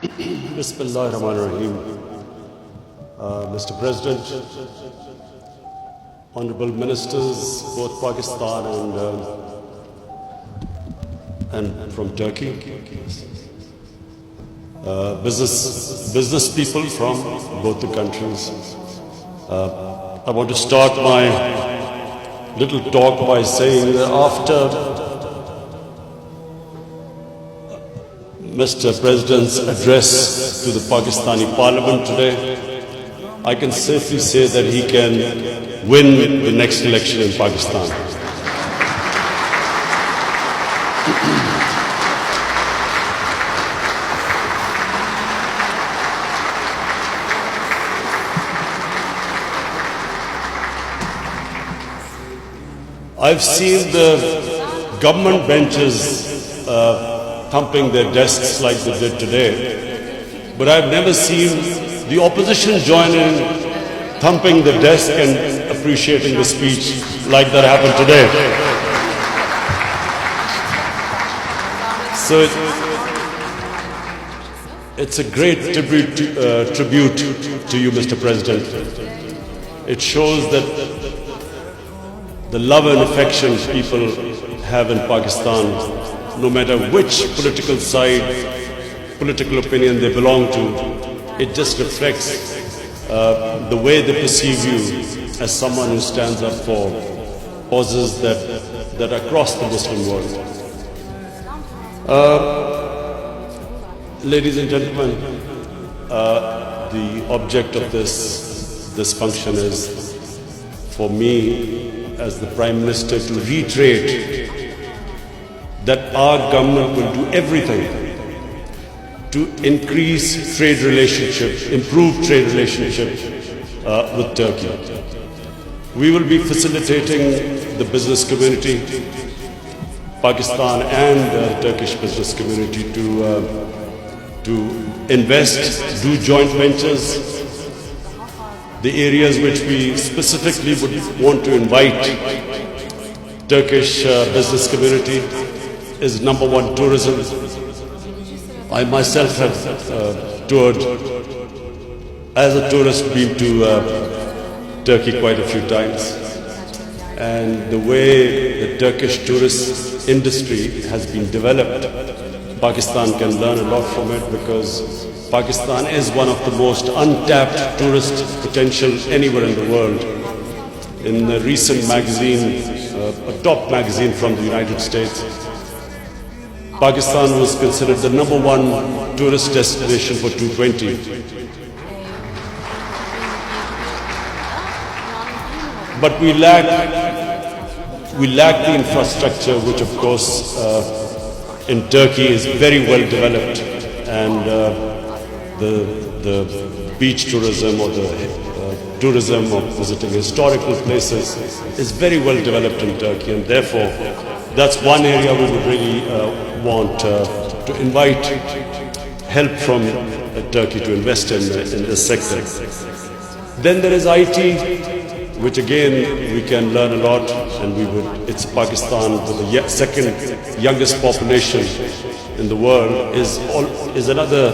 Bismillahirrahmanirrahim. Mr. President, honorable ministers, both Pakistan and from Turkey, business people from both the countries. I want to start my little talk by saying that after Mr. President's address to the Pakistani Parliament today, I can safely say that he can win the next election in Pakistan. I've seen the government benches thumping their desks like they did today, but I've never seen the opposition join in thumping the desk and appreciating the speech like that happened today. So it's a great tribute to you, Mr. President. It shows that the love and affection people have in Pakistan, no matter which political side, political opinion they belong to, it just reflects the way they perceive you as someone who stands up for causes that are across the Muslim world. Ladies and gentlemen, the object of this function is for me as the Prime Minister to reiterate that our government will do everything to increase trade relationship, improve trade relationship with Turkey. We will be facilitating the business community, Pakistan and Turkish business community to invest, do joint ventures. The areas which we specifically would want to invite Turkish business community is number one, tourism. I myself have toured as a tourist, been to Turkey quite a few times, and the way the Turkish tourist industry has been developed, Pakistan can learn a lot from it, because Pakistan is one of the most untapped tourist potential anywhere in the world. In a recent magazine, a top magazine from the United States, Pakistan was considered the number one tourist destination for 2020. But we lack the infrastructure, which of course in Turkey is very well developed, and the beach tourism or the tourism of visiting historical places is very well developed in Turkey, and therefore that's one area we would really want to invite help from Turkey to invest in this sector. Then there is IT, which again we can learn a lot, and it's Pakistan with the second youngest population in the world is another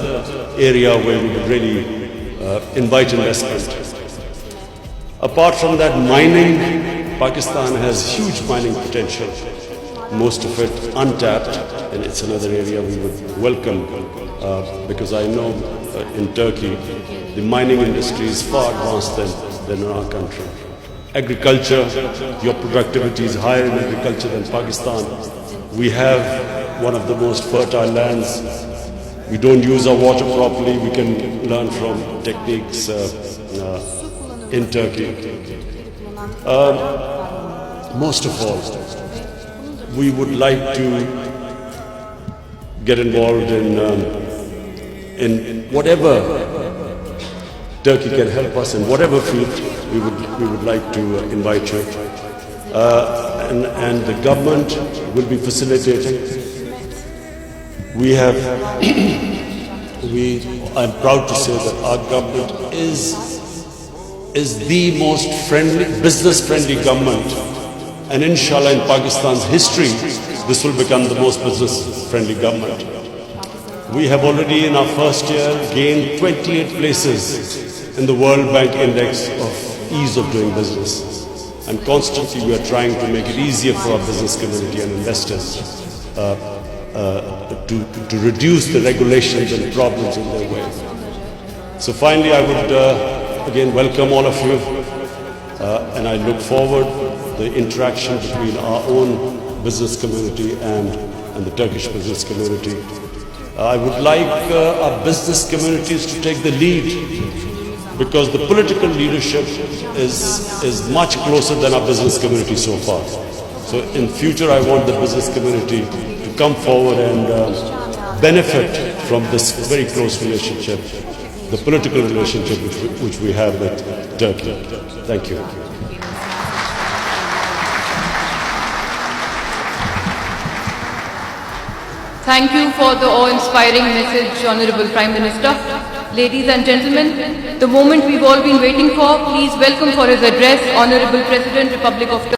area where we would really invite investment. Apart from that, mining, Pakistan has huge mining potential, most of it untapped, and it's another area we would welcome, because I know in Turkey the mining industry is far advanced than in our country. Agriculture, your productivity is higher in agriculture than Pakistan. We have one of the most fertile lands. We don't use our water properly. We can learn from techniques in Turkey. Most of all, we would like to get involved in whatever Turkey can help us in, whatever field. We would like to invite you, and the government will be facilitating. I'm proud to say that our government is the most business-friendly government, and inshallah in Pakistan's history, this will become the most business-friendly government. we have already in our first year gained 28 places in the World Bank Index of Ease of Doing Business. And constantly we are trying to make it easier for our business community and investors to reduce the regulations and problems in their way. So finally, I would again welcome all of you, and I look forward the interaction between our own business community and the Turkish business community. I would like our business communities to take the lead, because the political leadership is much closer than our business community so far. So in future, I want the business community to come forward and benefit from this very close relationship, the political relationship which we have with Turkey. Thank you. Thank you for the awe-inspiring message, Honorable Prime Minister. Ladies and gentlemen, the moment we've all been waiting for, please welcome for his address, Honorable President, Republic of Turkey.